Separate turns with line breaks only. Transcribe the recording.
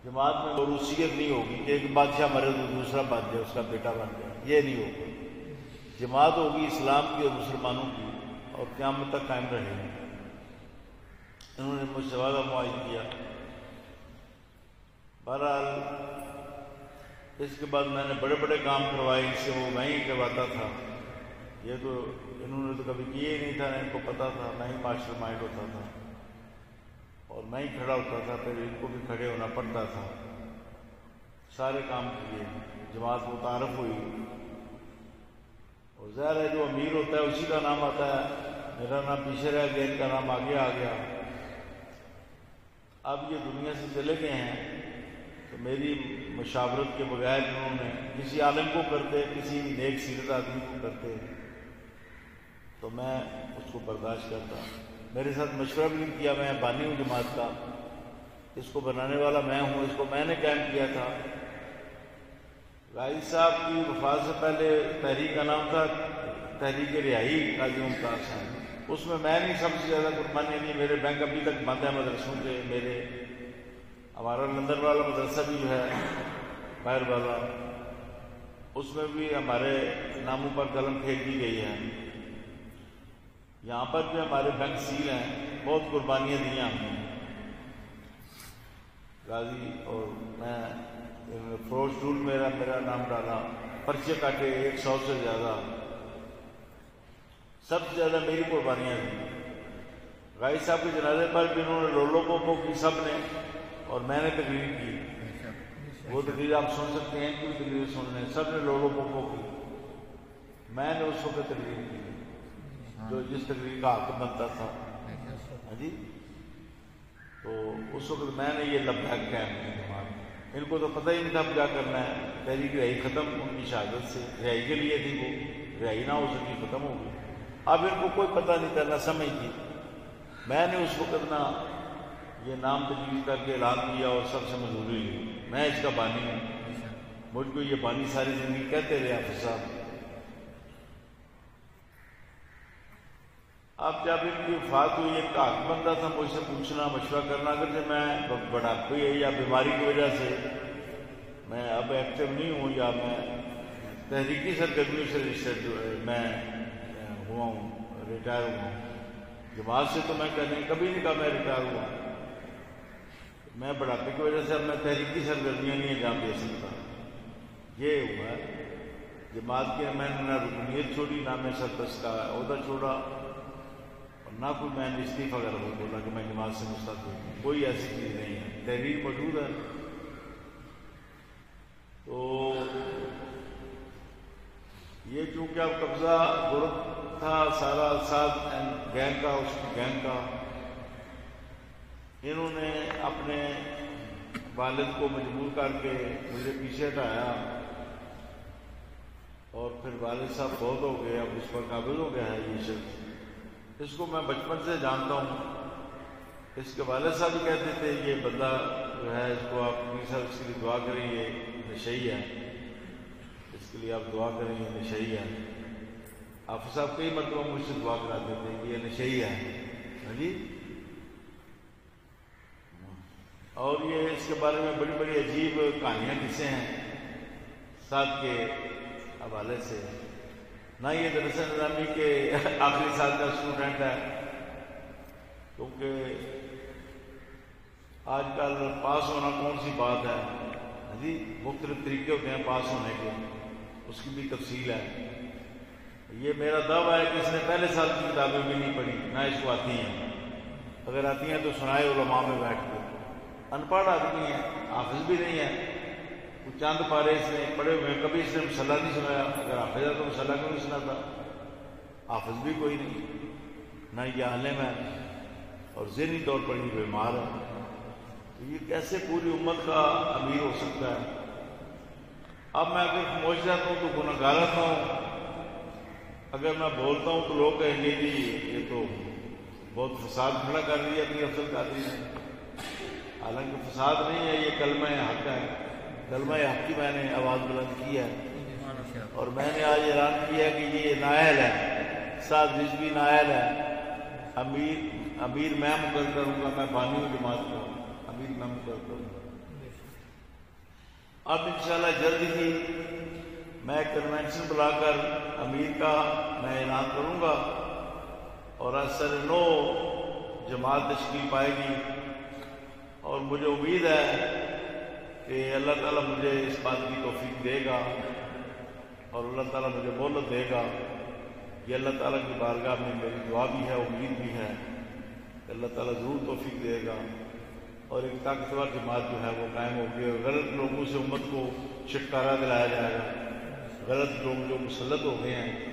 جماعت میں موروثیت نہیں ہوگی کہ ایک بادشاہ مرے تو دوسرا بن جائے، اس کا بیٹا بن جائے، یہ نہیں ہوگا۔ جماعت ہوگی اسلام کی اور مسلمانوں کی، اور قیامت تک قائم رہے گی۔ انہوں نے مجھ سے وعدہ معاہد کیا۔ بہرحال اس کے بعد میں نے بڑے بڑے کام کروائے ان سے، وہ میں ہی کرواتا تھا۔ یہ تو انہوں نے تو کبھی کیے ہی نہیں تھا، ان کو پتہ تھا، میں ہی ماسٹر مائنڈ ہوتا تھا اور میں ہی کھڑا ہوتا تھا، پھر ان کو بھی کھڑے ہونا پڑتا تھا۔ سارے کام کیے، جماعت متعارف ہوئی، اور ظاہر ہے جو امیر ہوتا ہے اسی کا نام آتا ہے۔ میرا نام پیچھے رہ گیا، ان کا نام آگے آ گیا۔ اب یہ دنیا سے چلے گئے ہیں تو میری مشاورت کے بغیر انہوں نے کسی عالم کو کرتے، کسی نیک سیرت آدمی کو کرتے تو میں اس کو برداشت کرتا۔ میرے ساتھ مشورہ بھی نہیں کیا، میں بانی ہوں جماعت کا، اس کو بنانے والا میں ہوں، اس کو میں نے قائم کیا تھا۔ غازی صاحب کی وفات سے پہلے تحریک کا نام تھا تحریک رہائی قاضی ممتاز صاحب، اس میں نے سب سے زیادہ قربانی دی۔ میرے بینک ابھی تک بند ہے مدرسوں کے، میرے ہمارا لندن والا مدرسہ بھی جو ہے باہر والا، اس میں بھی ہمارے ناموں پر قلم پھینک دی گئی ہے۔ یہاں پر بھی ہمارے بینک سیل ہیں، بہت قربانیاں دی ہم نے غازی، اور میں فروش ٹول میرا نام ڈالا، پرچے کاٹے 100 سے زیادہ، سب سے زیادہ میری قربانیاں تھیں۔ غازی صاحب کے جنازے پر بھی انہوں نے لولو پوپو کی سب نے، اور میں نے تقریر کی۔ وہ تقریر آپ سن سکتے ہیں، کوئی تقریر سن لیں، سب نے لولو پوپو کی، میں نے اس وقت تقریر کی جو جس تقریر کا حق بنتا تھا۔ ہاں جی، تو اس وقت میں نے یہ لبیک قائم کی جماعت۔ ان کو تو پتہ ہی نہیں تھا کیا کرنا ہے۔ تحریک رہائی ختم ان کی شہادت سے، رہائی کے لیے تھی، وہ رہائی نہ ہو سکی، ختم ہو گئی۔ اب ان کو کوئی پتہ نہیں تھا، نہ سمجھ تھی۔ میں نے اس وقت نہ یہ نام تجویز کر کے اعلان کیا اور سب سے منظوری لی، میں اس کا بانی ہوں۔ مجھ کو یہ بانی ساری زندگی کہتے رہے حافظ صاحب۔ اب جب ان کی وفات ہوئی، ایک کا حق بنتا تھا مجھ سے پوچھنا، مشورہ کرنا، اگرچہ میں بڑھاپے یا بیماری کی وجہ سے میں اب ایکٹیو نہیں ہوں، یا میں تحریکی سرگرمیوں سے میں ہوا ہوں، ریٹائر ہوا ہوں۔ جماعت سے تو میں کبھی نہیں کہا میں ریٹائر ہوا، میں بڑھاپے کی وجہ سے اب میں تحریکی سرگرمیاں نہیں انجام دے سکتا۔ یہ ہوا ہے جماعت کے، میں نے نہ رکنیت چھوڑی، نہ میں سرپرست کا عہدہ چھوڑا، نہ کوئی میں نے استعفیٰ وغیرہ بولا کہ میں جماعت سے مستعفی ہوں، کوئی ایسی چیز نہیں ہے، تحریر موجود ہے۔ تو یہ چونکہ اب قبضہ غرب تھا سارا ساتھ گینگ کا، اس کی گینگ کا، انہوں نے اپنے والد کو مجبور کر کے مجھے پیچھے ہٹایا، اور پھر والد صاحب فوت ہو گئے، اب اس پر قابض ہو گیا ہے یہ شخص۔ اس کو میں بچپن سے جانتا ہوں، اس کے والد صاحب بھی کہتے تھے یہ بندہ جو ہے، اس کو آپ صاحب اس کے لیے دعا کریں، یہ نشئی ہے، اس کے لیے آپ دعا کریں، یہ نشئی ہے۔ حافظ صاحب کئی مرتبہ مجھ سے دعا کراتے تھے کہ یہ نشئی ہے۔ ہاں جی، اور یہ اس کے بارے میں بڑی بڑی عجیب کہانیاں قصے ہیں ساتھ کے حوالے سے۔ نہ یہ درس نظامی کے آخری سال کا اسٹوڈنٹ ہے، کیونکہ آج کل پاس ہونا کون سی بات ہے جی، مختلف طریقے ہوتے ہیں پاس ہونے کے، اس کی بھی تفصیل ہے۔ یہ میرا دعویٰ ہے کہ اس نے پہلے سال کی کتابیں بھی نہیں پڑھی، نہ اس کو آتی ہیں، اگر آتی ہیں تو سنائے علماء میں بیٹھ کے۔ ان پڑھ آدمی ہے، حافظ بھی نہیں ہے، چند پارے اس نے پڑھے ہوئے ہیں، کبھی اس نے مسئلہ نہیں سنایا، اگر حافظ ہے تو مسئلہ کیوں نہیں سناتا؟ حافظ بھی کوئی نہیں، نہ یہ عالم ہے، اور ذہنی طور پر یہ بیمار ہے، تو یہ کیسے پوری امت کا امیر ہو سکتا ہے؟ اب میں اگر خاموش جاتا ہوں تو گناہ گار ہوتا ہوں، اگر میں بولتا ہوں تو لوگ کہیں گے جی یہ تو بہت فساد کھڑا کر دیا اپنی افضل قادری نے، حالانکہ فساد نہیں ہے، یہ کلمہ حق ہے، کلمہ حق کی میں نے آواز بلند کی ہے، اور میں نے آج اعلان کیا کہ یہ نائل ہے، سعد رضوی نائل ہے، امیر میں مقرر کروں گا، میں بانی ہوں جماعت کا، امیر میں مقرر کروں گا۔ اب انشاءاللہ جلد ہی میں کنونشن بلا کر امیر کا میں اعلان کروں گا اور اثر 9 جماعت تشکیل پائے گی، اور مجھے امید ہے کہ اللہ تعالیٰ مجھے اس بات کی توفیق دے گا اور اللہ تعالیٰ مجھے مہلت دے گا۔ یہ اللہ تعالیٰ کی بارگاہ میں میری دعا بھی ہے، امید بھی ہے کہ اللہ تعالیٰ ضرور توفیق دے گا اور ایک طاقتور جماعت جو ہے وہ قائم ہوگی، اور غلط لوگوں سے امت کو چھٹکارا دلایا جائے گا۔ غلط لوگ جو مسلط ہو گئے ہیں